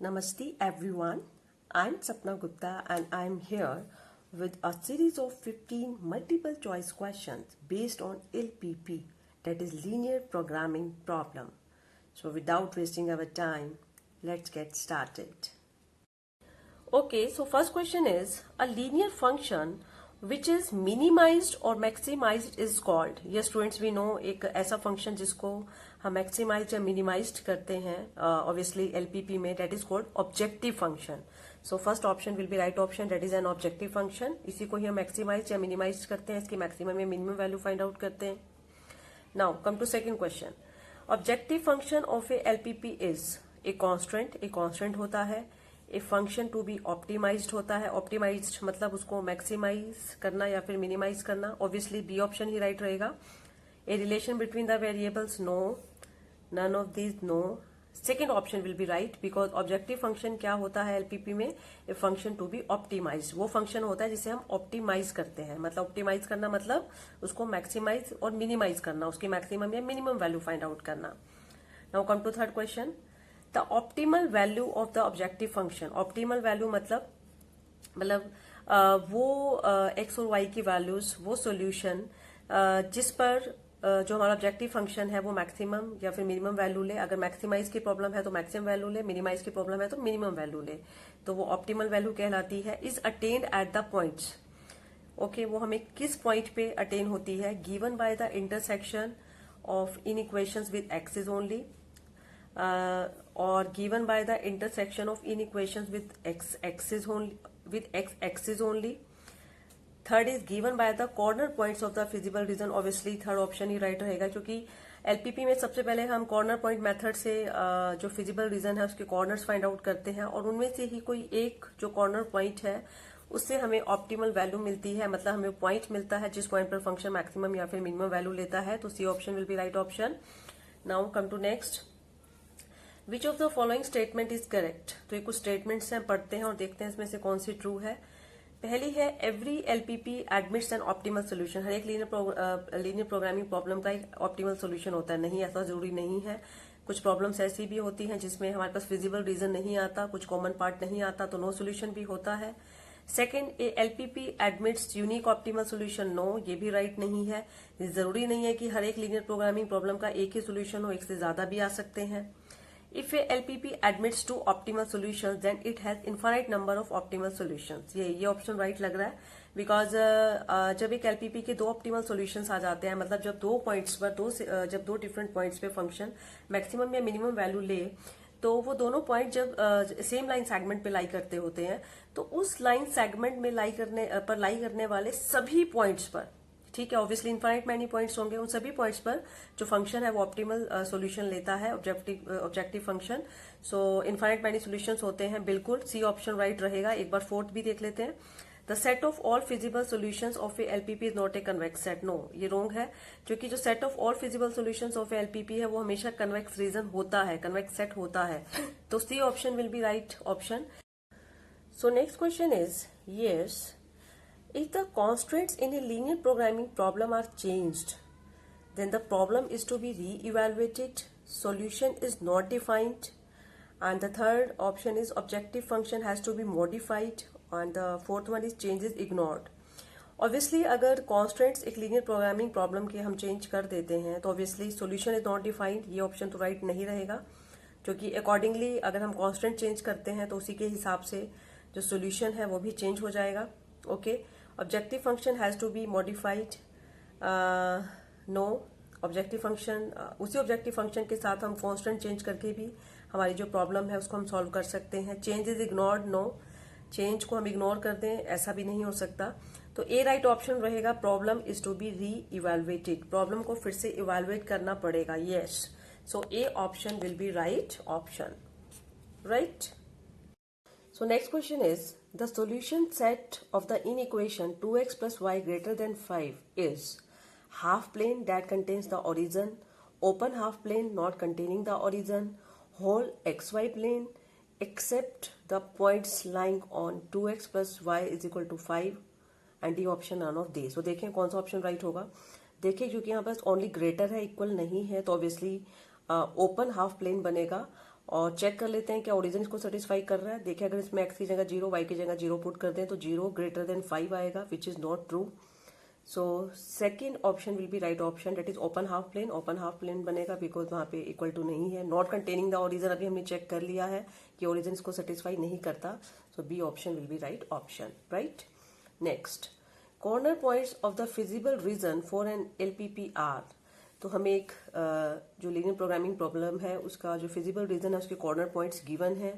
Namaste everyone, I'm Sapna Gupta and I'm here with a series of 15 multiple choice questions based on LPP, that is linear programming problem. So without wasting our time, let's get started. Okay, so first question is a linear function which is minimized or maximized is called. Yes students, we know एक ऐसा function जिसको हम maximized या minimized करते हैं obviously LPP में, that is called objective function. So first option will be right option, that is an objective function. इसी को ही हम maximized या minimized करते हैं, इसकी maximum या minimum value find out करते हैं. Now come to second question. Objective function of a LPP is a constant होता है. A function to be optimized होता है. ऑप्टिमाइज्ड मतलब उसको मैक्सिमाइज करना या फिर मिनिमाइज करना. ऑब्वियसली बी ऑप्शन ही राइट रहेगा. A relation between the variables, no, none of these, no. Second option will be right because objective function क्या होता है एलपीपी में, a function to be optimised. वो फंक्शन होता है जिसे हम ऑप्टिमाइज करते हैं. मतलब ऑप्टिमाइज करना मतलब उसको मैक्सिमाइज और मिनिमाइज करना, उसकी मैक्सिमम या मिनिमम वैल्यू फाइंड आउट करना. Now come to third question. The optimal value of the objective function. Optimal value मतलब वो एक्स और वाई की वैल्यूज, वो सोल्यूशन जिस पर जो हमारा ऑब्जेक्टिव फंक्शन है वो मैक्सिमम या फिर मिनिमम वैल्यू ले. अगर मैक्सिमाइज की प्रॉब्लम है तो मैक्सिमम वैल्यू ले, मिनिमाइज की प्रॉब्लम है तो मिनिमम वैल्यू ले. तो वो ऑप्टिमल वैल्यू कहलाती है. Is attend at the points. Okay, वो हमें किस पॉइंट पे अटेन होती है? Given by the intersection of in equations with axis only, or given by the intersection of inequations with x axis only. Third is given by the corner points of the feasible region. Obviously third option he right रहेगा क्योंकि LPP में सबसे पहले हम corner point method से जो feasible region है उसके corners find out करते हैं और उनमें से ही कोई एक जो corner point है उससे हमें ऑप्टिमल वैल्यू मिलती है. मतलब हमें पॉइंट मिलता है जिस पॉइंट पर फंक्शन मैक्सिमम या फिर मिनिमम वैल्यू लेता है. तो C option will be right option. Now come to next. Which of the following statement is correct. तो ये कुछ स्टेटमेंट्स हैं, पढ़ते हैं और देखते हैं इसमें से कौन सी ट्रू है. पहली है every LPP admits an optimal solution. हर एक लीनियर प्रोग्रामिंग प्रॉब्लम का एक ऑप्टिमल सोल्यूशन होता है. नहीं, ऐसा जरूरी नहीं है. कुछ प्रॉब्लम्स ऐसी भी होती हैं जिसमें हमारे पास फिजिबल रीजन नहीं आता, कुछ कॉमन पार्ट नहीं आता, तो नो सोल्यूशन भी होता है. Second, a LPP admits unique optimal solution. No, ये भी राइट नहीं है. जरूरी नहीं है कि हर एक लीनियर प्रोग्रामिंग प्रॉब्लम का एक ही सोल्यूशन हो, एक से ज्यादा भी आ सकते हैं. If a LPP admits to optimal solutions, then it has infinite number of optimal solutions. ये ऑप्शन राइट लग रहा है बिकॉज जब एक LPP के दो ऑप्टिमल सॉल्यूशंस आ जाते हैं, मतलब जब दो पॉइंट्स पर जब दो डिफरेंट पॉइंट्स पे फंक्शन मैक्सिमम या मिनिमम वैल्यू ले, तो वो दोनों पॉइंट जब सेम लाइन सेगमेंट पे लाई करते होते हैं, तो उस लाइन सेगमेंट में लाई करने वाले सभी पॉइंट्स पर, ठीक है, ऑब्वियसली इनफाइनाइट मैनी पॉइंट्स होंगे, उन सभी पॉइंट्स पर जो फंक्शन है वो ऑप्टिमल सॉल्यूशन लेता है, ऑब्जेक्टिव फंक्शन. सो इनफाइनाइट मैनी सॉल्यूशंस होते हैं. बिल्कुल सी ऑप्शन राइट रहेगा. एक बार फोर्थ भी देख लेते हैं. The set of all feasible solutions of a LPP is not a convex set. No, ये रॉन्ग है क्योंकि जो set of all feasible solutions of a LPP है वो हमेशा कन्वेक्स रीजन होता है, कन्वेक्स सेट होता है. तो C option will be right option. So next question is yes, if the constraints in a linear programming problem are changed, then the problem is to be re-evaluated, solution is not defined, and the third option is objective function has to be modified, and the fourth one is change is ignored. Obviously अगर constraints एक linear programming problem के हम change कर देते हैं तो obviously solution is not defined, ये option तो right नहीं रहेगा क्योंकि accordingly अगर हम constraint change करते हैं तो उसी के हिसाब से जो solution है वो भी change हो जाएगा. Okay, objective function has to be modified. No, objective function उसी objective function के साथ हम constant change करके भी हमारी जो problem है उसको हम solve कर सकते हैं. Change is ignored. No, change को हम ignore कर दें ऐसा भी नहीं हो सकता. तो A right option रहेगा. Problem is to be re-evaluated. Problem को फिर से evaluate करना पड़ेगा. Yes, so A option will be right option. Right. So next question is, the solution set of the inequation 2x plus y greater than 5 is half plane that contains the origin, open half plane not containing the origin, whole xy plane except the points lying on 2x plus y is equal to 5, and D option none of these. So देखें कौन सा option right होगा. देखिए क्योंकि यहाँ पास only greater है, equal नहीं है, तो ऑब्वियसली ओपन हाफ प्लेन बनेगा और चेक कर लेते हैं क्या ओरिजिन इसको सेटिस्फाई कर रहा है। देखिए अगर इसमें x की जगह 0, y की जगह 0 पुट करते हैं तो 0 ग्रेटर देन 5 आएगा, which is not true. So second option will be right option, that is open half plane. Open half plane बनेगा बिकॉज वहां पे इक्वल टू नहीं है। नॉट कंटेनिंग द ओरिजिन अभी हमने चेक कर लिया है कि ओरिजिन इसको सेटिस्फाई नहीं करता, so b option will be right option, right. Next, corner points of the feasible region for an LPP are. तो हमें एक जो लीनियर प्रोग्रामिंग प्रॉब्लम है उसका जो फिजिबल रीजन है उसके कॉर्नर पॉइंट्स गिवन है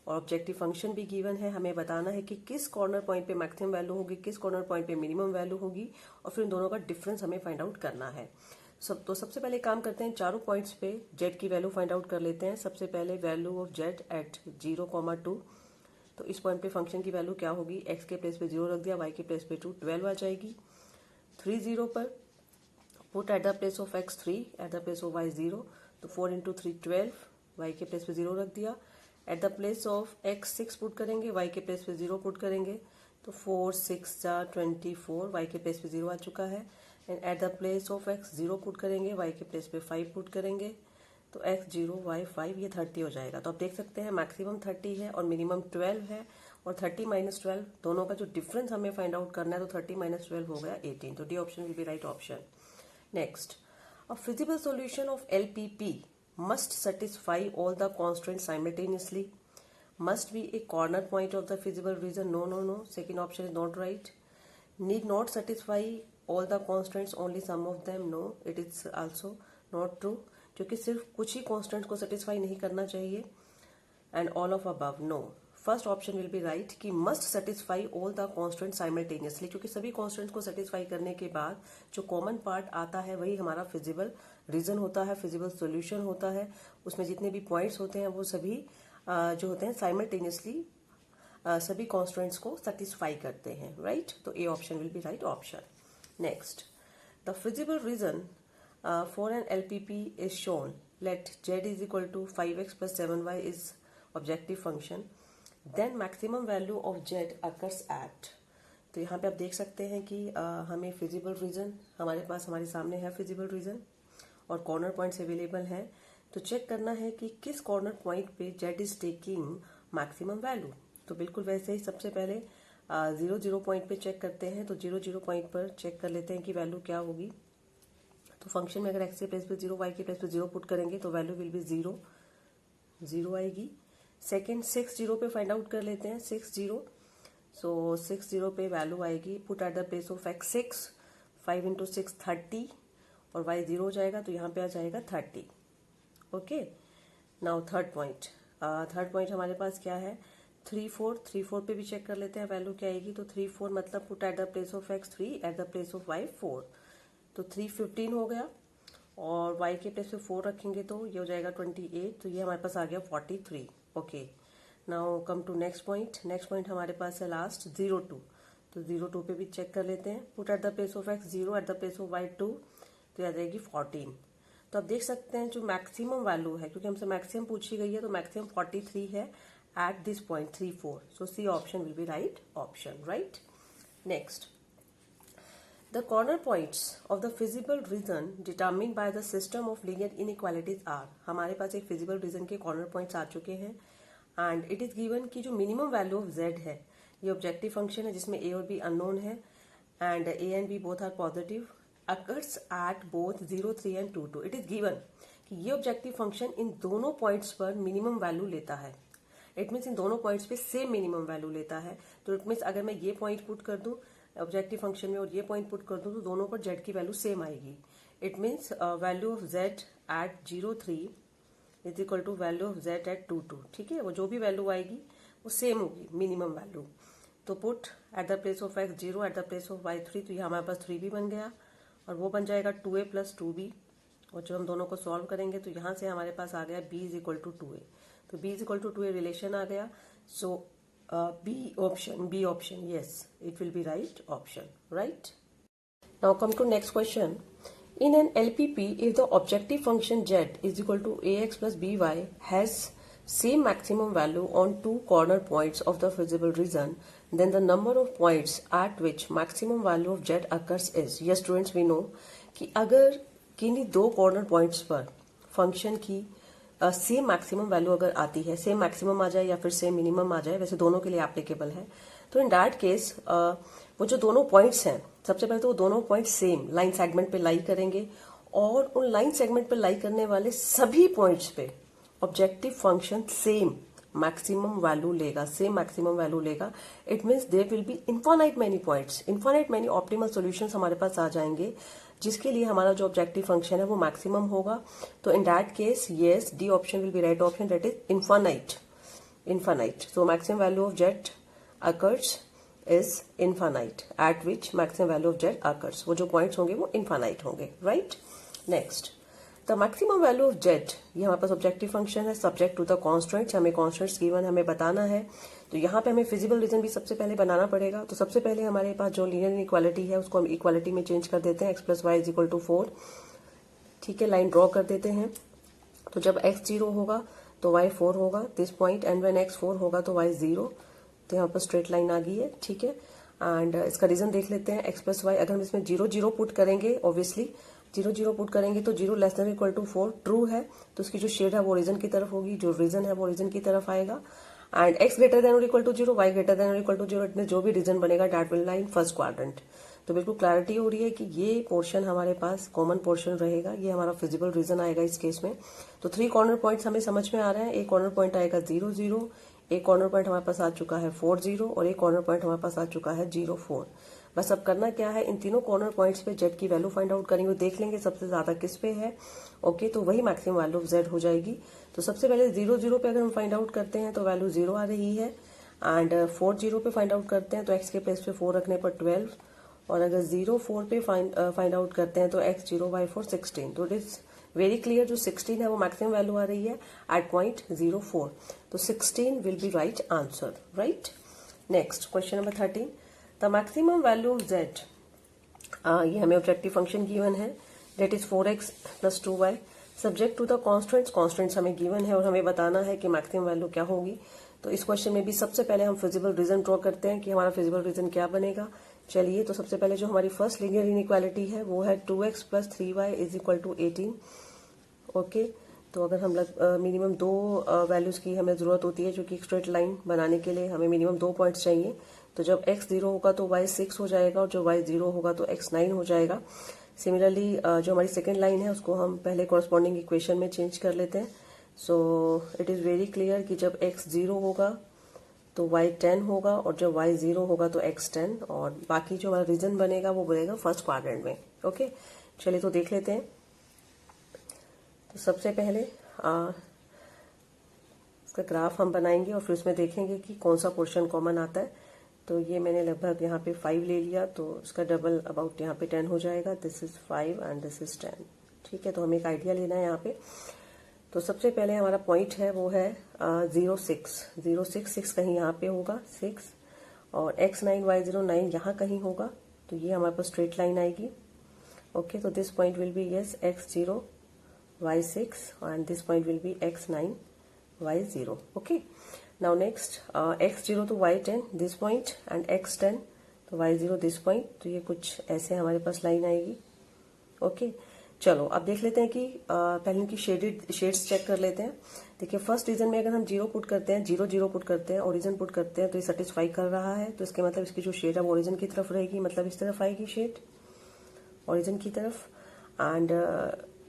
और ऑब्जेक्टिव फंक्शन भी गिवन है। हमें बताना है कि किस कॉर्नर पॉइंट पे मैक्सिमम वैल्यू होगी, किस कॉर्नर पॉइंट पे मिनिमम वैल्यू होगी, और फिर इन दोनों का डिफरेंस हमें फाइंड आउट करना है। सबसे पहले काम करते हैं, चारों पॉइंट्स पे जेड की वैल्यू फाइंड आउट कर लेते हैं। सबसे पहले वैल्यू ऑफ जेड एट 0,2। तो इस पॉइंट पे फंक्शन की वैल्यू क्या होगी, एक्स के प्लेस पे 0 रख दिया, वाई के प्लेस पे 2, 12 आ जाएगी। 3 0 पर put at the place of x 3, eight the place of y 0, तो 4 इंटू 3 12, y के प्लेस पे 0 रख दिया। Eight the place of x 6 put करेंगे, y के प्लेस पे 0 पुट करेंगे, तो 4 6 24, y के प्लेस पे 0 आ चुका है। And eight the place of x 0 put करेंगे, y के प्लेस पे 5 पुट करेंगे, तो x 0 y 5, ये 30 हो जाएगा। तो आप देख सकते हैं मैक्सिमम 30 है और मिनिमम 12 है, और 30 माइनस 12 दोनों का जो डिफरेंस हमें फाइंड आउट करना है, तो 30 माइनस 12 हो गया 18, तो D option will be right option. Next, a feasible solution of LPP must satisfy all the constraints simultaneously. Must be a corner point of the feasible region. No, no, no. Second option is not right. Need not satisfy all the constraints, only some of them. No, it is also not true. क्योंकि सिर्फ कुछ ही constraints को satisfy नहीं करना चाहिए. And all of above. No. First option will be right कि must satisfy all the constant simultaneously, क्योंकि सभी कॉन्स्टेंट्स को सेटिस्फाई करने के बाद जो कॉमन पार्ट आता है वही हमारा फिजिबल रीजन होता है, फिजिबल सॉल्यूशन होता है। उसमें जितने भी पॉइंट्स होते हैं वो सभी जो होते हैं साइमल्टेनियसली सभी कॉन्स्टेंट्स को सेटिस्फाई करते हैं, राइट। तो a option will be right option. Next, the feasible region for an LPP is shown, let z is equal to 5x + 7y is objective function, then maximum value of z occurs at. तो यहाँ पे आप देख सकते हैं कि हमें feasible region हमारे सामने है फिजिबल रीजन और कॉर्नर पॉइंट्स अवेलेबल हैं। तो चेक करना है कि किस कॉर्नर पॉइंट पे Z is taking maximum value. तो बिल्कुल वैसे ही सबसे पहले 0 0 पॉइंट पे चेक करते हैं। तो 0 0 पॉइंट पर चेक कर लेते हैं कि वैल्यू क्या होगी। तो फंक्शन में अगर एक्स के प्लेस पे 0, वाई के प्लेस पे 0 पुट करेंगे तो वैल्यू विल बी 0 0 आएगी। सेकेंड 6 0 पे फाइंड आउट कर लेते हैं, 6 0। सो 6 0 पे वैल्यू आएगी, put at the place of x 6, 5 into 6 30, और y 0 हो जाएगा, तो यहाँ पे आ जाएगा 30। ओके, नाउ थर्ड पॉइंट हमारे पास क्या है, 3 4 पे भी चेक कर लेते हैं वैल्यू क्या आएगी। तो 3 4 मतलब put at the place of x 3, eight the place of y 4, तो 3 15 हो गया, और y के प्लेस पे 4 रखेंगे तो ये हो जाएगा 28, तो ये हमारे पास आ गया 43। Okay, now come to next point हमारे पास है लास्ट 0 2। तो 0 2 पे भी चेक कर लेते हैं, put at the place of x 0, eight the place of y 2, तो आ जाएगी 14। तो आप देख सकते हैं जो मैक्सिमम वैल्यू है, क्योंकि हमसे मैक्सिमम पूछी गई है, तो मैक्सिमम 43 है at this point 3 4। So C option will be right option, right. Next, the corner points of the feasible region determined by the system of linear inequalities are। हमारे पास एक feasible region के corner points आ चुके हैं and it is given कि जो minimum value of z है, ये objective function है जिसमें a और b unknown है and a and b both are positive, occurs at both 0 3 and 2 2। it is given कि ये objective function इन दोनों points पर minimum value लेता है। इट मीन्स इन दोनों पॉइंट्स पे सेम मिनिमम वैल्यू लेता है। तो इट मीन्स अगर मैं ये पॉइंट पुट कर दूं ऑब्जेक्टिव फंक्शन में और ये पॉइंट पुट कर दूं तो दोनों पर जेड की वैल्यू सेम आएगी। It means value of z at 0 3 is equal to value of z at 2 2। ठीक है, वो जो भी वैल्यू आएगी वो सेम होगी मिनिमम वैल्यू। तो put at the place of x 0, eight the place of y 3, तो ये हमारे पास 3 भी बन गया और वो बन जाएगा 2a + 2b। और जब हम दोनों को सॉल्व करेंगे तो यहाँ से हमारे पास आ गया b is equal to 2a। तो b is equal to 2a relation आ गया। So B option, yes, it will be right option, right? Now come to next question. In an LPP, if the objective function z is equal to ax plus by has same maximum value on two corner points of the feasible region, then the number of points at which maximum value of z occurs is। Yes students, we know कि अगर किन्हीं दो corner points पर function की same maximum value अगर आती है, same maximum आ जाए या फिर सेम मिनिमम आ जाए, वैसे दोनों के लिए एप्लीकेबल है, तो इन दैट केस वो जो दोनों पॉइंट्स हैं, सबसे पहले तो वो दोनों पॉइंट सेम लाइन सेगमेंट पे लाई करेंगे और उन लाइन सेगमेंट पे लाई करने वाले सभी पॉइंट्स पे objective function same maximum value लेगा, सेम मैक्सिमम वैल्यू लेगा। It means there will be infinite many points, infinite many optimal solutions हमारे पास आ जाएंगे जिसके लिए हमारा जो ऑब्जेक्टिव फंक्शन है वो मैक्सिमम होगा। तो in that case yes, D option will be right option, that is infinite. Infinite, so maximum value of Z occurs is infinite, at which maximum value of z occurs, वो जो points होंगे वो infinite होंगे, right. Next, the maximum value of z, ये हमारे पास objective function है subject to the constants, हमें constants given हमें बताना है, तो यहाँ पे हमें फिजिबल रीजन भी सबसे पहले बनाना पड़ेगा। तो सबसे पहले हमारे पास जो लीनियर इनइक्वालिटी है उसको हम इक्वालिटी में चेंज कर देते हैं, x plus y is equal to 4, ठीक है, लाइन ड्रॉ कर देते हैं। तो जब x 0 होगा तो y 4 होगा, this point, and when x 4 होगा तो y 0, तो यहाँ पर स्ट्रेट लाइन आ गई है, ठीक है। एंड इसका रीजन देख लेते हैं, x प्लस वाई, अगर हम इसमें 0 0 पुट करेंगे, ऑब्वियसली 0 0 पुट करेंगे तो 0 less than equal to 4 true है, तो उसकी जो शेड है वो रीजन की तरफ होगी, जो रीजन है वो रीजन की तरफ आएगा। एंड x ग्रेटर देन और equal to 0, y greater than और इक्वल टू 0, इट में जो भी रीजन बनेगा that will lie in first quadrant. तो बिल्कुल क्लैरिटी हो रही है कि ये पोर्शन हमारे पास कॉमन पोर्शन रहेगा, ये हमारा फिजिबल रीजन आएगा इस केस में। तो 3 कॉर्नर पॉइंट्स हमें समझ में आ रहे हैं, एक कॉर्नर पॉइंट आएगा 0 0, एक कॉर्नर पॉइंट हमारे पास आ चुका है 4 0 और एक कॉर्नर पॉइंट हमारे पास आ चुका है 0 4। बस अब करना क्या है, इन तीनों कॉर्नर पॉइंट्स पे जेड की वैल्यू फाइंड आउट करेंगे, देख लेंगे सबसे ज्यादा किस पे है, ओके, तो वही मैक्सिमम वैल्यू ऑफ जेड हो जाएगी। तो सबसे पहले 0 0 पे अगर हम फाइंड आउट करते हैं तो वैल्यू 0 आ रही है, एंड 4 0 पे फाइंड आउट करते हैं तो x के प्लेस पे 4 रखने पर 12, और अगर 0 4 पे फाइंड आउट करते हैं तो x 0 y 4 16। तो इट इज वेरी क्लियर, जो 16 है वो मैक्सिमम वैल्यू आ रही है एट पॉइंट 04, तो 16 will be right answer, right. Next question number 13, the maximum value of z, ये हमें ऑब्जेक्टिव फंक्शन गिवन है, that is 4x plus 2y, subject to the constants, constants हमें गिवन है और हमें बताना है कि मैक्सिमम वैल्यू क्या होगी। तो इस क्वेश्चन में भी सबसे पहले हम फिजिबल रीजन ड्रॉ करते हैं कि हमारा फिजिबल रीजन क्या बनेगा। चलिए, तो सबसे पहले जो हमारी फर्स्ट लीनियर इनइक्वालिटी है वो है 2x plus 3y is equal to 18, okay. तो अगर हम मिनिमम 2 वैल्यूज की हमें जरूरत होती है, जो कि एक स्ट्रेट लाइन बनाने के लिए हमें मिनिमम 2 पॉइंट्स चाहिए, तो जब x 0 होगा तो y 6 हो जाएगा और जब y 0 होगा तो x 9 हो जाएगा। सिमिलरली जो हमारी सेकेंड लाइन है उसको हम पहले कॉरस्पॉन्डिंग इक्वेशन में चेंज कर लेते हैं। So it is very clear कि जब x 0 होगा तो y 10 होगा और जब y 0 होगा तो x 10, और बाकी जो हमारा रीजन बनेगा वो बनेगा फर्स्ट क्वाड्रेंट में, ओके। चलिए तो देख लेते हैं। तो सबसे पहले इसका ग्राफ हम बनाएंगे और फिर उसमें देखेंगे कि कौन सा पोर्शन कॉमन आता है। तो ये मैंने लगभग यहाँ पे 5 ले लिया, तो इसका डबल अबाउट यहाँ पे 10 हो जाएगा, this is 5 and this is 10, ठीक है। तो हमें एक आइडिया लेना है यहाँ पे। तो सबसे पहले हमारा पॉइंट है वो है 0 6 6 कहीं यहाँ पे होगा 6, और x 9 y 0 9 यहाँ कहीं होगा, तो ये हमारे पास स्ट्रेट लाइन आएगी, ओके। तो this point will be yes x 0 y 6 and this point will be x 9 y 0, okay. Now next x 0 to y 10 this point and x 10 तो y 0 this point, तो ये कुछ ऐसे हमारे पास लाइन आएगी, okay. चलो अब देख लेते हैं कि पहले इनकी शेड्स चेक कर लेते हैं। देखिए फर्स्ट रीजन में अगर हम 0 पुट करते हैं, 0 0 पुट करते हैं, ओरिजिन पुट करते हैं, तो ये सेटिस्फाई कर रहा है, तो इसके मतलब इसकी जो शेड है वो ओरिजिन की तरफ रहेगी, मतलब इस तरफ आएगी शेड ओरिजिन की तरफ। एंड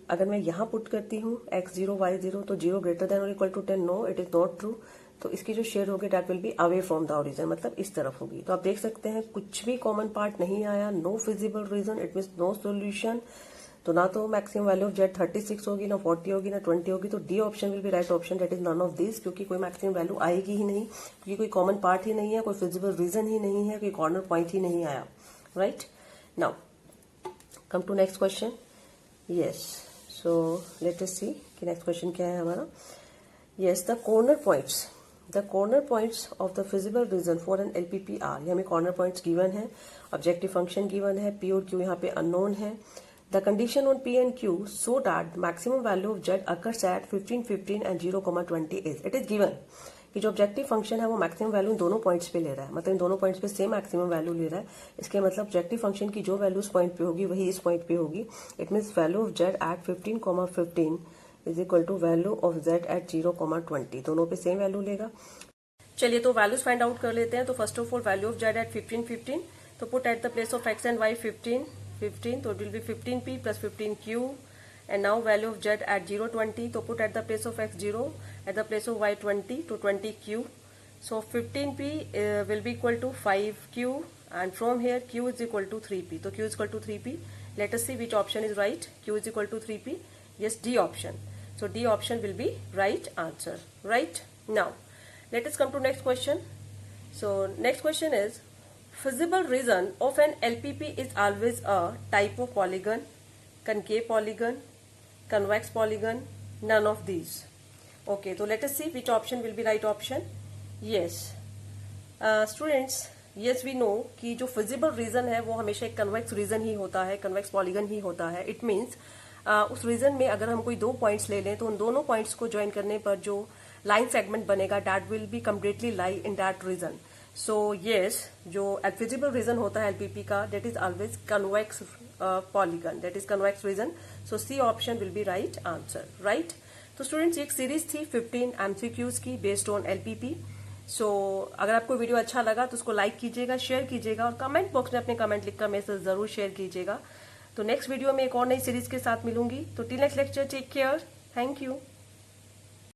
अगर मैं यहाँ पुट करती हूँ x 0 y 0, तो 0 ग्रेटर देन और equal to 10, no it is not true, तो इसकी जो शेड होगी that will be away from the origin, मतलब इस तरफ होगी। तो आप देख सकते हैं कुछ भी कॉमन पार्ट नहीं आया, no feasible region, it means no solution. तो ना तो मैक्सिमम वैल्यू ऑफ जेड 36 होगी, ना 40 होगी, ना 20 होगी, तो D option will be right option, that is none of this, क्योंकि कोई मैक्सिमम वैल्यू आएगी ही नहीं, क्योंकि कोई कॉमन पार्ट ही नहीं है, कोई फिजिबल रीजन ही नहीं है, कोई कॉर्नर पॉइंट ही नहीं आया, right. Now come to next question, yes. So let us see कि नेक्स्ट क्वेश्चन क्या है हमारा। Yes, the corner points of the feasible region for an LPP are, ये हमें कॉर्नर पॉइंट्स गिवन है, ऑब्जेक्टिव फंक्शन गिवन है, p और q यहाँ पे अननोन है। The condition on p and q so that maximum value of z occurs at 15 15 and 0,20 is, it is given कि जो ऑब्जेक्टिव फंक्शन है वो मैक्सिमम वैल्यू इन दोनों पॉइंट्स पे ले रहा है, मतलब इन दोनों पॉइंट्स पे सेम मैक्सिमम वैल्यू ले रहा है। इसके मतलब ऑब्जेक्टिव फंक्शन की जो वैल्यू उस पॉइंट पे होगी वही इस पॉइंट पे होगी। It means value of z at 15,15 is equal to value of z at 0,20, दोनों पे सेम वैल्यू लेगा। चलिए तो वैल्यूज फाइंड आउट कर लेते हैं। तो first of all value of z at 15, तो put at the place of x and y 15, तो it will be 15p plus 15q, and now value of z at 0,20, तो put at the place of x 0, at the place of y 20, to 20q. So 15p will be equal to 5q, and from here q is equal to 3p, so q is equal to 3p. Let us see which option is right. Q is equal to 3p. Yes, D option. So D option will be right answer. Right? Now, let us come to next question. So next question is, feasible reason of an LPP is always a type of polygon, concave polygon, convex polygon, none of these. Okay, so let us see which option will be right option. Yes, students, yes we know कि जो feasible reason है वो हमेशा एक convex reason ही होता है, convex polygon ही होता है। इट मीन्स उस रीजन में अगर हम कोई दो पॉइंट्स ले लें तो उन दोनों पॉइंट्स को ज्वाइन करने पर जो लाइन सेगमेंट बनेगा that will be completely lie in that region. So yes, जो फिजिबल रीजन होता है एलपीपी का that is always convex polygon, that is convex region. So C option will be right answer. Right, तो students एक series थी 15 MCQs की based on LPP. सो अगर आपको वीडियो अच्छा लगा तो उसको लाइक कीजिएगा, शेयर कीजिएगा और कमेंट बॉक्स में अपने कमेंट लिखकर मेरे से जरूर शेयर कीजिएगा। तो नेक्स्ट वीडियो में एक और नई सीरीज के साथ मिलूंगी। तो till next lecture, take care, thank you.